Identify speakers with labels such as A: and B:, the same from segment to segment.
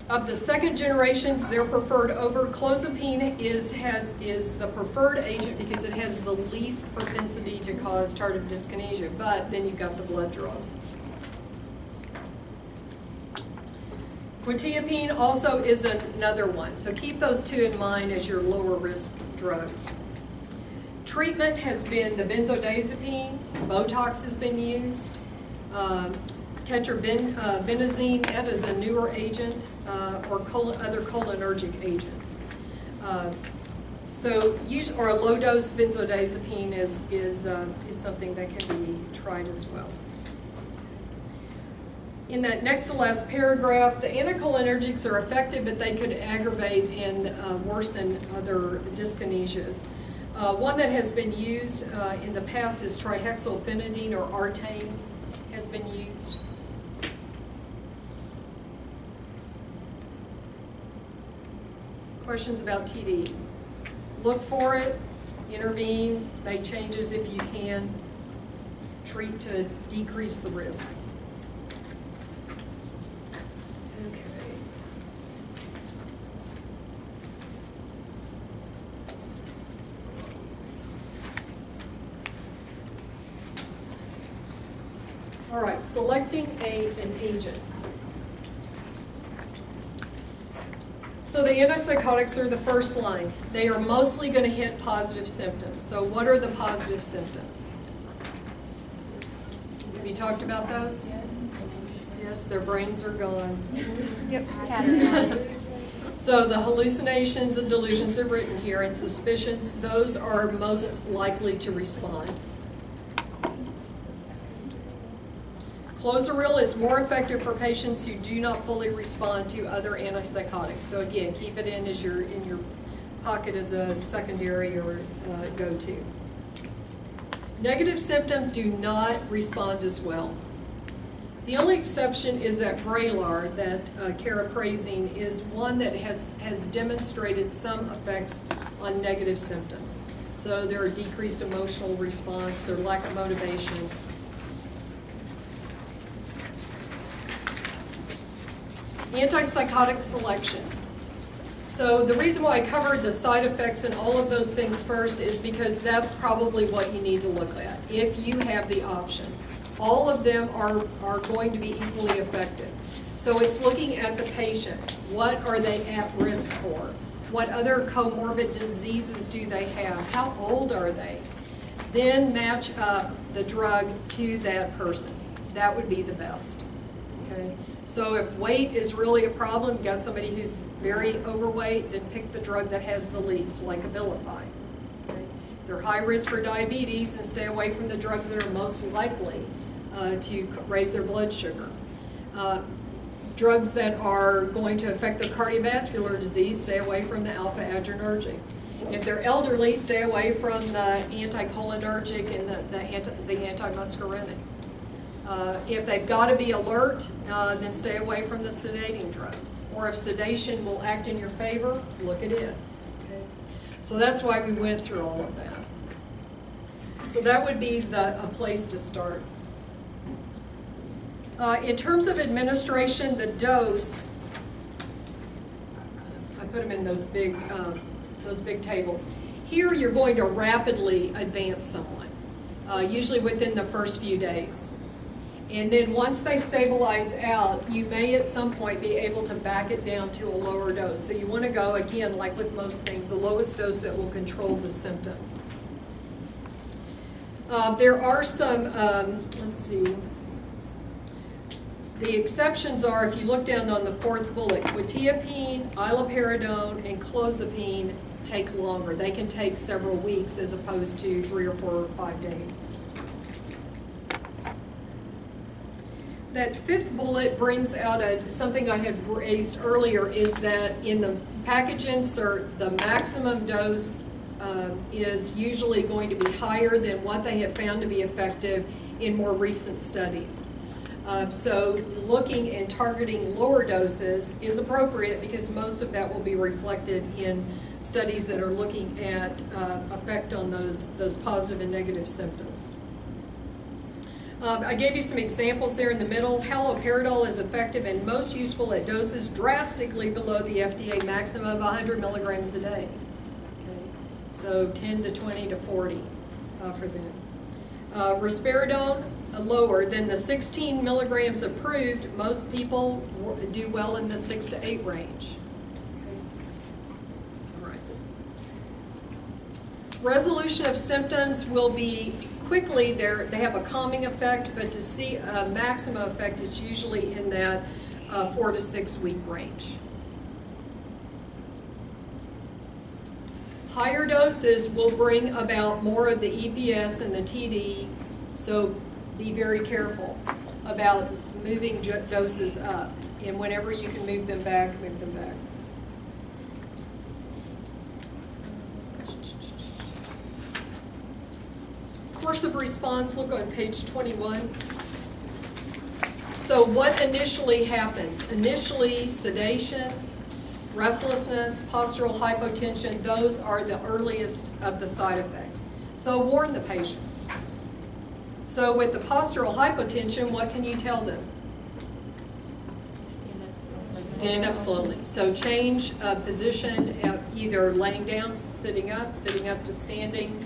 A: Of the second generations, their preferred over clozapine is the preferred agent because it has the least propensity to cause tardive dyskinesia, but then you've got the blood draws. Quetiapine also is another one, so keep those two in mind as your lower risk drugs. Treatment has been the benzodiazepines, Botox has been used, tetrabenazine, that is a newer agent, or other cholinergic agents. Or a low-dose benzodiazepine is something that can be tried as well. In that next to last paragraph, the anticholinergics are effective, but they could aggravate and worsen other dyskinesias. One that has been used in the past is trihexylphenidine or Artane has been used. Questions about TD? Look for it, intervene, make changes if you can, treat to decrease the risk. Okay. All right, selecting an agent. So the antipsychotics are the first line. They are mostly going to hit positive symptoms. So what are the positive symptoms? Have you talked about those? Yes, their brains are gone.
B: Yep.
A: So the hallucinations and delusions are written here, and suspicions, those are most likely to respond. Clozaril is more effective for patients who do not fully respond to other antipsychotics. So again, keep it in your pocket as a secondary or go-to. Negative symptoms do not respond as well. The only exception is that Vraylar, that cariprazine, is one that has demonstrated some effects on negative symptoms. So there are decreased emotional response, their lack of motivation. Antipsychotic selection. So the reason why I covered the side effects and all of those things first is because that's probably what you need to look at if you have the option. All of them are going to be equally effective. So it's looking at the patient. What are they at risk for? What other comorbid diseases do they have? How old are they? Then match up the drug to that person. That would be the best. Okay? So if weight is really a problem, got somebody who's very overweight, then pick the drug that has the least, like Abilify. Okay? They're high risk for diabetes, and stay away from the drugs that are most likely to raise their blood sugar. Drugs that are going to affect their cardiovascular disease, stay away from the alpha-adrenergic. If they're elderly, stay away from the anticholinergic and the antimuscarinic. If they've got to be alert, then stay away from the sedating drugs. Or if sedation will act in your favor, look at it. Okay? So that's why we went through all of that. So that would be a place to start. In terms of administration, the dose, I put them in those big tables. Here you're going to rapidly advance someone, usually within the first few days. And then once they stabilize out, you may at some point be able to back it down to a lower dose. So you want to go, again, like with most things, the lowest dose that will control the symptoms. There are some, let's see, the exceptions are, if you look down on the fourth bullet, quetiapine, iloperidone, and clozapine take longer. They can take several weeks as opposed to 3 or 4 or 5 days. That fifth bullet brings out something I had raised earlier, is that in the package insert, the maximum dose is usually going to be higher than what they have found to be effective in more recent studies. So looking and targeting lower doses is appropriate because most of that will be reflected in studies that are looking at effect on those positive and negative symptoms. I gave you some examples there in the middle. Haloperidol is effective and most useful at doses drastically below the FDA maximum of 100 milligrams a day. Okay. So 10 to 20 to 40 for them. Risperidone, lower than the 16 milligrams approved. Most people do well in the 6 to 8 range. All right. Resolution of symptoms will be quickly. They have a calming effect, but to see a maximum effect, it's usually in that 4 to 6 week range. Higher doses will bring about more of the EPS and the TD, so be very careful about moving doses up. And whenever you can move them back, move them back. Course of response, look on page 21. So what initially happens? Initially, sedation, restlessness, postural hypotension, those are the earliest of the side effects. So warn the patients. So with the postural hypotension, what can you tell them? Stand up slowly. So change position, either laying down, sitting up to standing,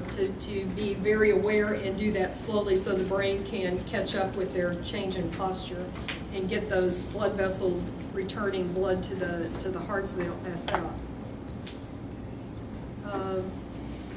A: to be very aware and do that slowly so the brain can catch up with their change in posture and get those blood vessels returning blood to the heart so they don't pass out. Let's see.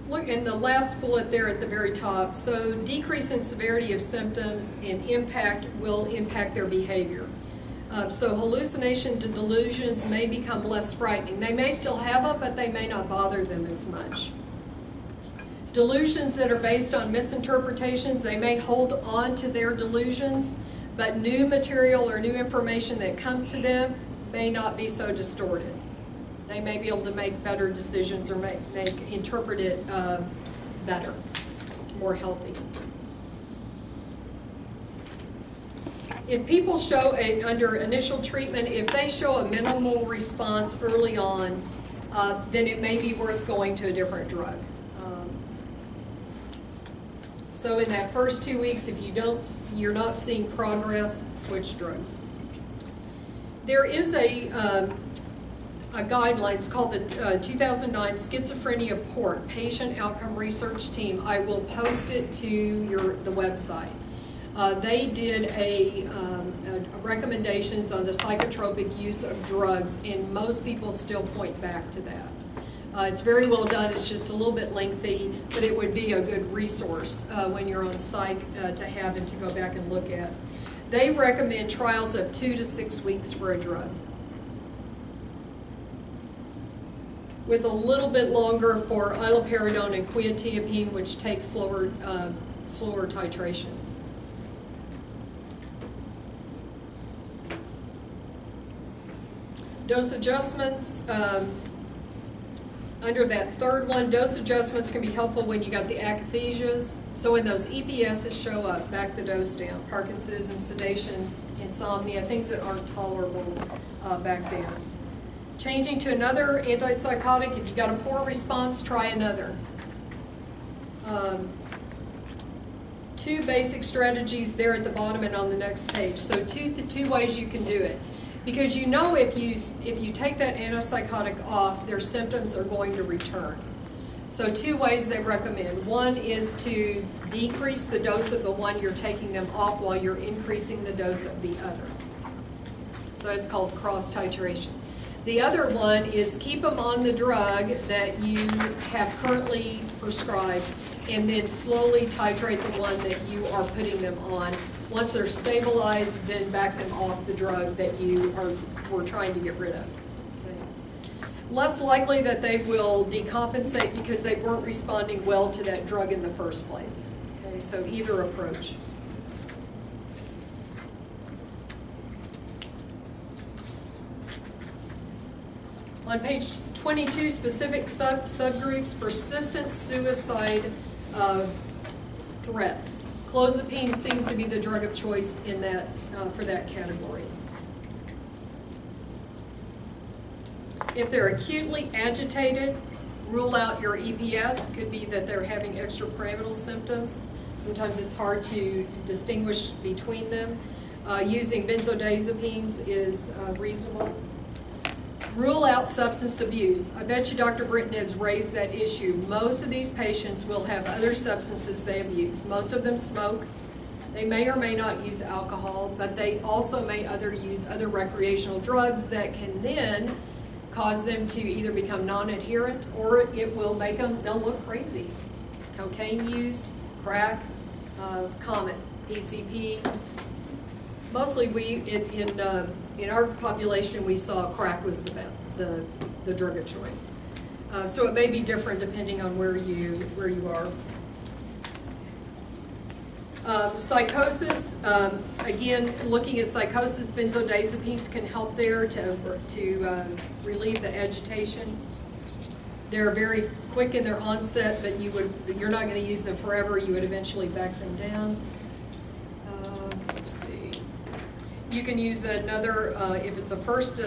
A: Look in the last bullet there at the very top. So decrease in severity of symptoms and will impact their behavior. So hallucination to delusions may become less frightening. They may still have them, but they may not bother them as much. Delusions that are based on misinterpretations, they may hold on to their delusions, but new material or new information that comes to them may not be so distorted. They may be able to make better decisions or interpret it better, more healthy. If people show, under initial treatment, if they show a minimal response early on, then it may be worth going to a different drug. So in that first 2 weeks, if you're not seeing progress, switch drugs. There is a guideline. It's called the 2009 Schizophrenia Port Patient Outcome Research Team. I will post it to the website. They did recommendations on the psychotropic use of drugs, and most people still point back to that. It's very well done. It's just a little bit lengthy, but it would be a good resource when you're on psych to have and to go back and look at. They recommend trials of 2 to 6 weeks for a drug, with a little bit longer for iloperidone and quetiapine, which takes slower titration. Dose adjustments, under that third one, dose adjustments can be helpful when you got the akathisias. So when those EPSs show up, back the dose down. Parkinsonism, sedation, insomnia, things that aren't tolerable, back down. Changing to another antipsychotic, if you got a poor response, try another. 2 basic strategies there at the bottom and on the next page. So two ways you can do it. Because you know if you take that antipsychotic off, their symptoms are going to return. So 2 ways they recommend. One is to decrease the dose of the one you're taking them off while you're increasing the dose of the other. So it's called cross titration. The other one is keep them on the drug that you have currently prescribed and then slowly titrate the one that you are putting them on. Once they're stabilized, then back them off the drug that you were trying to get rid of. Okay. Less likely that they will decompensate because they weren't responding well to that drug in the first place. Okay, so either approach. On page 22, specific subgroups, persistent suicide threats. Clozapine seems to be the drug of choice in that for that category. If they're acutely agitated, Rule out your EPS, could be that they're having extrapyramidal symptoms. Sometimes it's hard to distinguish between them. Using benzodiazepines is reasonable. Rule out substance abuse. I bet you Dr. Britton has raised that issue. Most of these patients will have other substances they abuse. Most of them smoke. They may or may not use alcohol, but they also may use other recreational drugs that can then cause them to either become non-adherent or it will make them, they'll look crazy. Cocaine use, crack, common, PCP. Mostly in our population, we saw crack was the drug of choice. So it may be different depending on where you are. Psychosis, again, looking at psychosis, benzodiazepines can help there to relieve the agitation. They're very quick in their onset, but you're not going to use them forever. You would eventually back them down. Let's see. You can use another, if it's a first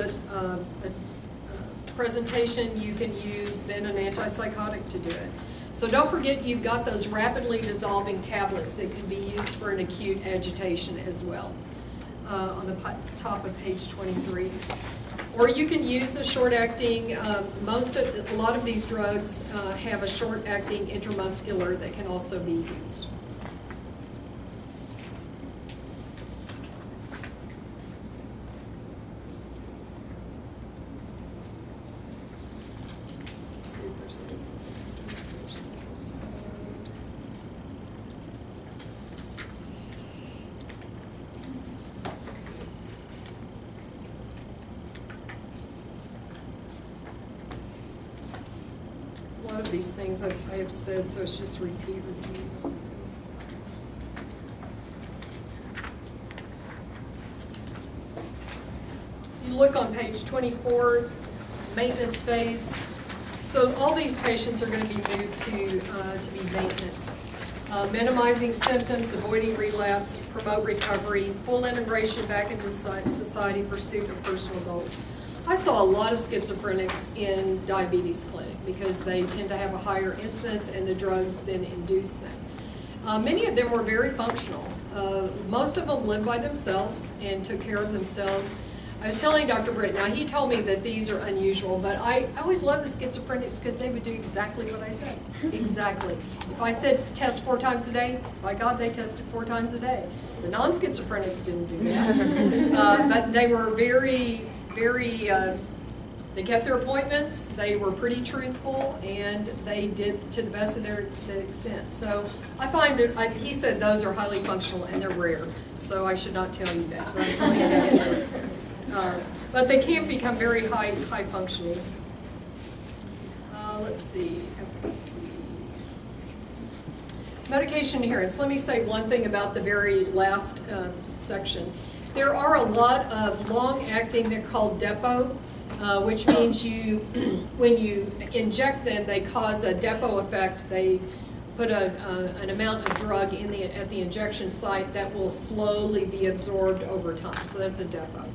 A: presentation, you can use then an antipsychotic to do it. So don't forget you've got those rapidly dissolving tablets that can be used for an acute agitation as well, on the top of page 23. Or you can use the short-acting, a lot of these drugs have a short-acting intramuscular that can also be used. These things I have said, so it's just repeat. You look on page 24, maintenance phase. So all these patients are going to be moved to be maintenance. Minimizing symptoms, avoiding relapse, promote recovery, full integration back into society, pursuit of personal goals. I saw a lot of schizophrenics in diabetes clinic because they tend to have a higher incidence and the drugs then induce them. Many of them were very functional. Most of them lived by themselves and took care of themselves. I was telling Dr. Britt, now he told me that these are unusual, but I always loved the schizophrenics because they would do exactly what I said. Exactly. If I said test 4 times a day, by God, they tested 4 times a day. The non-schizophrenics didn't do that. But they were very, they kept their appointments, they were pretty truthful, and they did to the best of their extent. So I find he said those are highly functional and they're rare, so I should not tell you that, but I'm telling you that anyway. But they can become very high functioning. Let's see. Medication adherence. Let me say one thing about the very last section. There are a lot of long-acting, they're called depot, which means when you inject them, they cause a depot effect. They put an amount of drug at the injection site that will slowly be absorbed over time. So that's a depot.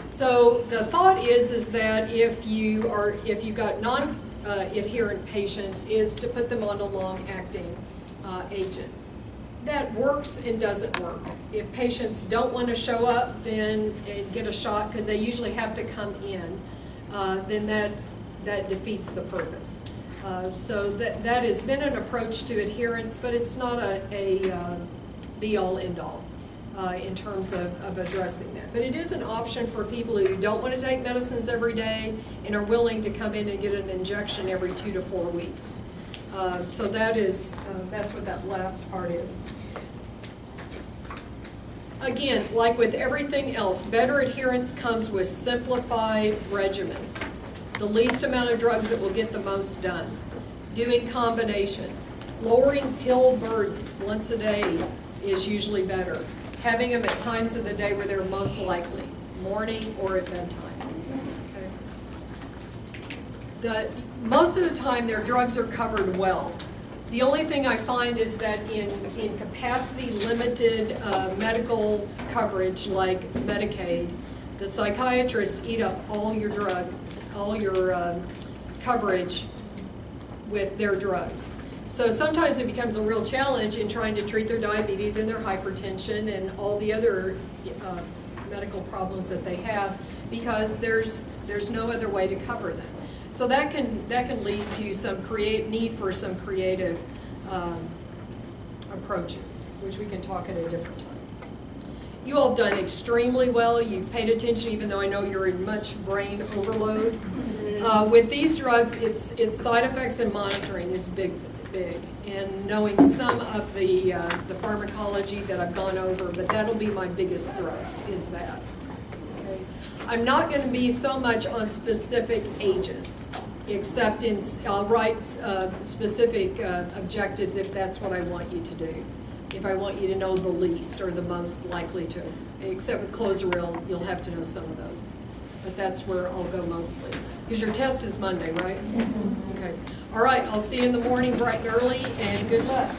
A: So the thought is that if you've got non-adherent patients, is to put them on a long-acting agent. That works and doesn't work. If patients don't want to show up then and get a shot because they usually have to come in, then that defeats the purpose. So that has been an approach to adherence, but it's not a be-all, end-all in terms of addressing that. But it is an option for people who don't want to take medicines every day and are willing to come in and get an injection every 2 to 4 weeks. So that's what that last part is. Again, like with everything else, better adherence comes with simplified regimens. The least amount of drugs that will get the most done. Doing combinations. Lowering pill burden once a day is usually better. Having them at times of the day where they're most likely, morning or at bedtime. Okay. Most of the time their drugs are covered well. The only thing I find is that in capacity limited medical coverage like Medicaid, the psychiatrists eat up all your drugs, all your coverage with their drugs. So sometimes it becomes a real challenge in trying to treat their diabetes and their hypertension and all the other medical problems that they have, because there's no other way to cover them. So that can lead to some need for some creative approaches, which we can talk at a different time. You all have done extremely well. You've paid attention, even though I know you're in much brain overload. With these drugs, its side effects and monitoring is big, and knowing some of the pharmacology that I've gone over, but that'll be my biggest thrust, is that. Okay? I'm not going to be so much on specific agents, except I'll write specific objectives if that's what I want you to do. If I want you to know the least or the most likely to, except with Clozaril, you'll have to know some of those. But that's where I'll go mostly. Because your test is Monday, right? Yes. Okay. All right, I'll see you in the morning bright and early, and good luck.